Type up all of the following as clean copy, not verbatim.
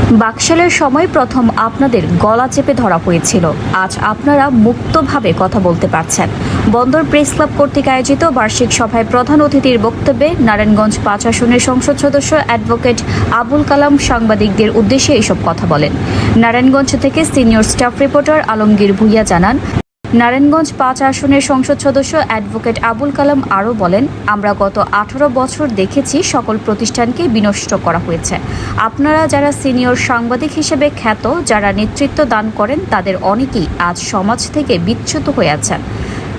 বাকশালের সময় প্রথম আপনাদের গলা চেপে ধরা হয়েছিল, আজ আপনারা মুক্তভাবে কথা বলতে পারছেন। বন্দর প্রেস ক্লাব কর্তৃক আয়োজিত বার্ষিক সভায় প্রধান অতিথির বক্তব্যে নারায়ণগঞ্জ ৫ আসনের সংসদ সদস্য অ্যাডভোকেট আবুল কালাম সাংবাদিকদের উদ্দেশ্যে এসব কথা বলেন। নারায়ণগঞ্জ থেকে senior staff reporter Alamgir Bhuiyan জানান, নারায়ণগঞ্জ ৫ আসনের সংসদ সদস্য অ্যাডভোকেট আবুল কালাম আরও বলেন, আমরা গত ১৮ বছর দেখেছি সকল প্রতিষ্ঠানকে বিনষ্ট করা হয়েছে। আপনারা যারা সিনিয়র সাংবাদিক হিসেবে খ্যাত, যারা নেতৃত্ব দান করেন, তাদের অনেকেই আজ সমাজ থেকে বিচ্যুত হয়ে আছেন।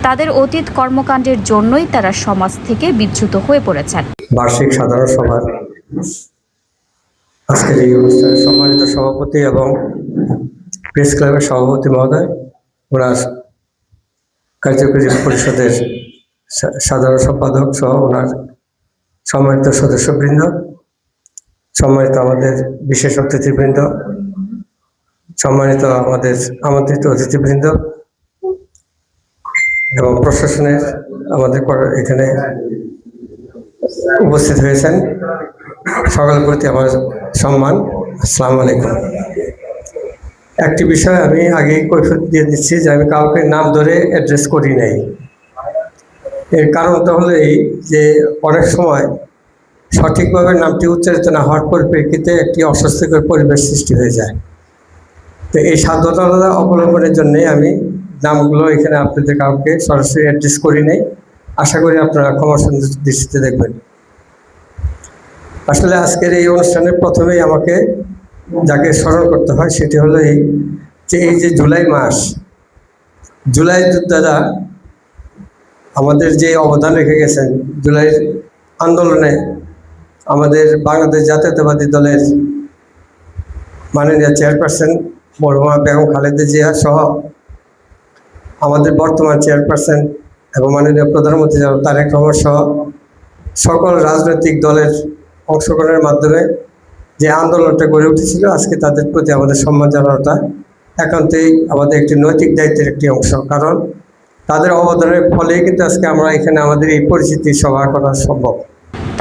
তাদের অতীত কর্মকাণ্ডের জন্যই তারা সমাজ থেকে বিচ্যুত হয়ে পড়েছেন। বার্ষিক সাধারণ সভার আজকের এই অনুষ্ঠানে সম্মানিত সভাপতি এবং প্রেস ক্লাবের সভাপতি মহোদয়, ওনার কার্যকরী পরিষদের সাধারণ সম্পাদক সহ ওনার সম্মানিত সদস্যবৃন্দ, সম্মানিত আমাদের বিশেষ অতিথিবৃন্দ, সম্মানিত আমাদের আমন্ত্রিত অতিথিবৃন্দ এবং প্রশাসনের আমাদের এখানে উপস্থিত হয়েছেন, সকলের প্রতি আমার সম্মান। আসসালামু আলাইকুম। একটি বিষয় আমি আগেই কৈফিয়ত দিয়ে দিচ্ছি যে আমি কাউকে নাম ধরে অ্যাড্রেস করি নাই। এর কারণটা হলো এই যে অনেক সময় সঠিকভাবে নামটি উচ্চারিত না হওয়ার পরিপ্রেক্ষিতে একটি অস্বস্তিকর পরিবেশ সৃষ্টি হয়ে যায়। তো এই সাবধানতা অবলম্বনের জন্যে আমি নামগুলো এখানে আপনাদের কাউকে সরাসরি অ্যাড্রেস করি নাই। আশা করি আপনারা ক্ষমা সুন্দর দৃষ্টিতে দেখবেন। আসলে আজকের এই অনুষ্ঠানে প্রথমেই আমাকে যাকে স্মরণ করতে হয় সেটি হলো এই যে জুলাই মাস, জুলাই যোদ্ধারা আমাদের যে অবদান রেখে গেছেন, জুলাই আন্দোলনে আমাদের বাংলাদেশ জাতীয়তাবাদী দলের মাননীয় চেয়ারপারসন মরহুমা বেগম খালেদা জিয়া সহ আমাদের বর্তমান চেয়ারপারসন এবং মাননীয় প্রধানমন্ত্রী তারেক রহমান সহ সকল রাজনৈতিক দলের অংশগ্রহণের মাধ্যমে যে আন্দোলনটা গড়ে উঠেছিল, আজকে তাদের প্রতি আমাদের সম্মান জানানোটা একান্তই আমাদের একটি নৈতিক দায়িত্বের একটি অংশ। কারণ তাদের অবদানের ফলেই কিন্তু আজকে আমরা এখানে আমাদের এই পরিচিতি সভা করা সম্ভব।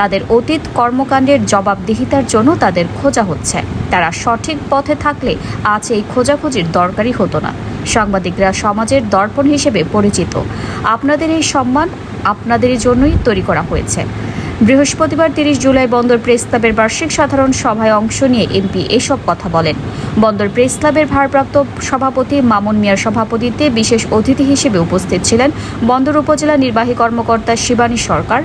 তাদের অতীত কর্মকাণ্ডের জবাবদিহিতার জন্য তাদের খোঁজা হচ্ছে। তারা সঠিক পথে থাকলে আজ এই খোঁজাখুঁজির দরকারই হতো না। সাংবাদিকরা সমাজের দর্পণ হিসেবে পরিচিত। আপনাদের এই সম্মান আপনাদের জন্যই তৈরি করা হয়েছে। বৃহস্পতিবার ৩০ জুলাই বন্দর প্রেস ক্লাবের বার্ষিক সাধারণ সভায় অংশ নিয়ে এমপি এসব কথা বলেন। বন্দর প্রেস ক্লাবের ভারপ্রাপ্ত সভাপতি মামুন মিয়ার সভাপতিত্বে বিশেষ অতিথি হিসেবে উপস্থিত ছিলেন বন্দর উপজেলা নির্বাহী কর্মকর্তা শিবানী সরকার।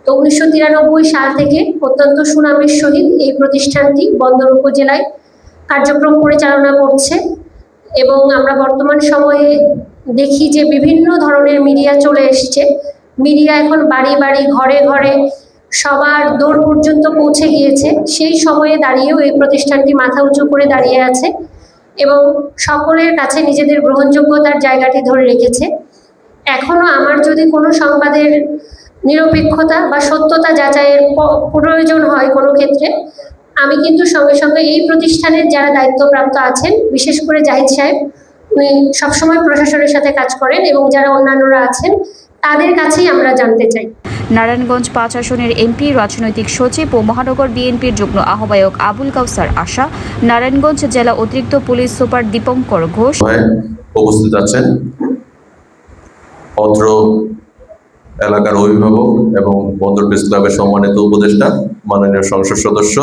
তো ১৯৯৩ সাল থেকে অত্যন্ত সুনামের সহিত এই প্রতিষ্ঠানটি বন্দর উপজেলায় কার্যক্রম পরিচালনা করছে এবং আমরা বর্তমান সময়ে দেখি যে বিভিন্ন ধরনের মিডিয়া চলে এসছে। মিডিয়া এখন বাড়ি বাড়ি, ঘরে ঘরে, সবার দৌড় পর্যন্ত পৌঁছে গিয়েছে। সেই সময়ে দাঁড়িয়েও এই প্রতিষ্ঠানটি মাথা উঁচু করে দাঁড়িয়ে আছে এবং সকলের কাছে নিজেদের গ্রহণযোগ্যতার জায়গাটি ধরে রেখেছে। এখনো আমার যদি কোনো সংবাদের নিরপেক্ষতা বা সত্যতা যাচাইয়ের প্রয়োজন হয় কোনো ক্ষেত্রে, আমি কিন্তু সঙ্গে সঙ্গে এই প্রতিষ্ঠানের যারা দায়িত্বপ্রাপ্ত আছেন, বিশেষ করে জাহিদ সাহেব, উনি সবসময় প্রশাসনের সাথে কাজ করেন এবং যারা অন্যান্যরা আছেন তাদের কাছেই আমরা জানতে চাই। নারায়ণগঞ্জ ৫ আসনের এমপি, রাজনৈতিক সচিব ও মহানগর বিএনপির যুগ্ম আহ্বায়ক আবুল কাউসার আশা, নারায়ণগঞ্জ জেলা অতিরিক্ত পুলিশ সুপার দীপঙ্কর ঘোষ উপস্থিত আছেন, অত্র এলাকার অভিভাবক এবং বন্দর প্রেস ক্লাবের সম্মানিত উপদেষ্টা মাননীয় সংসদ সদস্য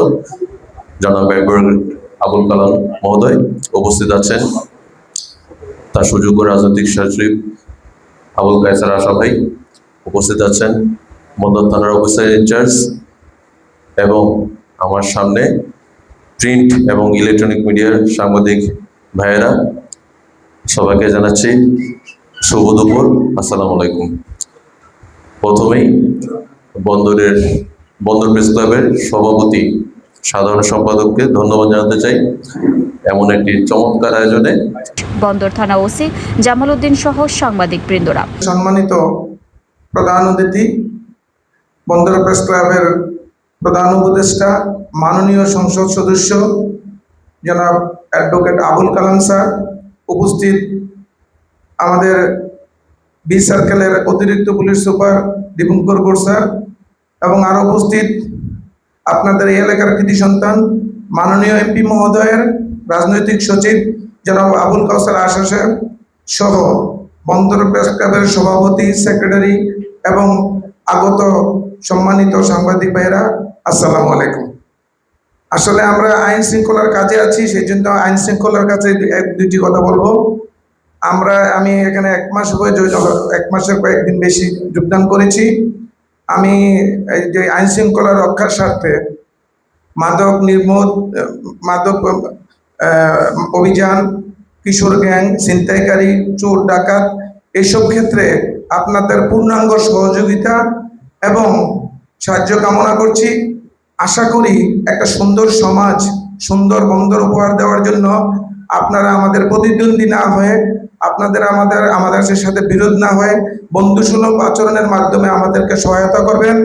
জনাব আবুল কালাম মহোদয় উপস্থিত আছেন, তার সুযোগ্য রাজনৈতিক সচিব আবুল কায়সার আশা ভাই উপস্থিত আছেন, বন্দর থানার অফিসার ইনচার্জ এবং আমার সামনে প্রিন্ট এবং ইলেকট্রনিক মিডিয়ার সাংবাদিক ভাইয়েরা, সবাইকে জানাচ্ছি শুভ দুপুর, আসসালামু আলাইকুম। প্রথমেই বন্দর প্রেস ক্লাবের সভাপতি সাধারণ সম্পাদককে ধন্যবাদ জানাতে চাই এমন একটি চমৎকার আয়োজনে। বন্দর থানা ওসি জামাল উদ্দিন সহ সাংবাদিক বৃন্দরা, সম্মানিত প্রধান অতিথি, বন্দর প্রেস ক্লাবের প্রধান উপদেষ্টা মাননীয় সংসদ সদস্য জনাব অ্যাডভোকেট আবুল কালাম স্যার, উপস্থিত আমাদের বি সার্কেলের অতিরিক্ত police super Dipankar Ghosh sir এবং আরো উপস্থিত আপনাদের এই এলাকার কৃতি সন্তান মাননীয় এমপি মহোদয়ের রাজনৈতিক সচিব জনাব আবুল কাউসার আশা সাহেব সহ বন্দর প্রেস ক্লাবের সভাপতি, সেক্রেটারি এবং আগত সম্মানিত সাংবাদিক ভাইয়েরা, আসসালামু আলাইকুম। আসলে আমরা আইন শৃঙ্খলার কাজে আছি, সেই জন্য আইন শৃঙ্খলার কাছে দুইটি কথা বলবো। আমি এখানে 1 মাস হয়ে 1 মাসের কয়েকদিন বেশি যোগদান করেছি। আমি এই যে আইন শৃঙ্খলা রক্ষার স্বার্থে মাদক অভিযান, কিশোর গ্যাং, ছিনতাইকারী, চোর ডাকাত এইসব ক্ষেত্রে আপনাদের পূর্ণাঙ্গ সহযোগিতা এবং সাহায্য কামনা করছি। আশা করি একটা সুন্দর সমাজ, সুন্দর বন্দর উপহার দেওয়ার জন্য আপনারা আমাদের প্রতিদ্বন্দ্বী না হয়ে, আমাদের সাথে বিরোধ না হয়ে বন্ধুসুলভ আচরণের মাধ্যমে আমাদেরকে সহায়তা করবেন।